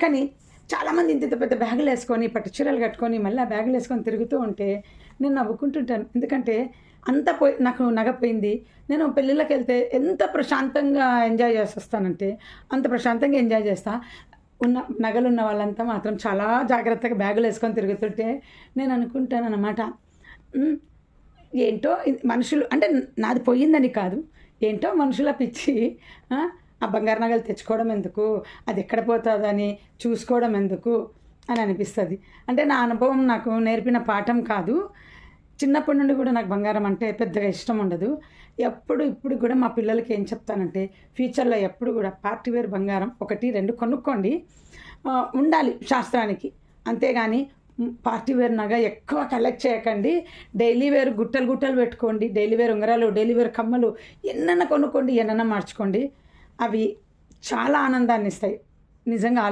కానీ చాలామంది ఇంత పెద్ద బ్యాగులు వేసుకొని పట్టు చీరలు కట్టుకొని మళ్ళీ ఆ బ్యాగులు వేసుకొని తిరుగుతూ ఉంటే నేను నవ్వుకుంటుంటాను. ఎందుకంటే అంత నాకు నగ పోయింది. నేను పెళ్ళిళ్ళకి వెళ్తే ఎంత ప్రశాంతంగా ఎంజాయ్ చేసి వస్తానంటే అంత ప్రశాంతంగా ఎంజాయ్ చేస్తా. నగలున్న వాళ్ళంతా మాత్రం చాలా జాగ్రత్తగా బ్యాగులు వేసుకొని తిరుగుతుంటే నేను అనుకుంటానన్నమాట, ఏంటో మనుషులు అంటే నాది పోయిందని కాదు, ఏంటో మనుషుల పిచ్చి. ఆ బంగారు నగలు తెచ్చుకోవడం ఎందుకు, అది ఎక్కడ పోతుందని చూసుకోవడం ఎందుకు అని అనిపిస్తుంది. అంటే నా అనుభవం నాకు నేర్పిన పాఠం కాదు. చిన్నప్పటి నుండి కూడా నాకు బంగారం అంటే పెద్దగా ఇష్టం ఉండదు. ఇప్పుడు కూడా మా పిల్లలకి ఏం చెప్తానంటే, ఫ్యూచర్లో ఎప్పుడు కూడా పార్టీ వేర్ బంగారం 1, 2 కొనుక్కోండి, ఉండాలి శాస్త్రానికి. అంతేగాని పార్టీ వేర్ నగ ఎక్కువ కలెక్ట్ చేయకండి. డైలీ వేర్ గుట్టలు పెట్టుకోండి. డైలీ వేర్ ఉంగరాలు, డైలీ వేర్ కమ్మలు ఎన్నైనా కొనుక్కోండి, ఎన్నైనా మార్చుకోండి. అవి చాలా ఆనందాన్ని ఇస్తాయి నిజంగా.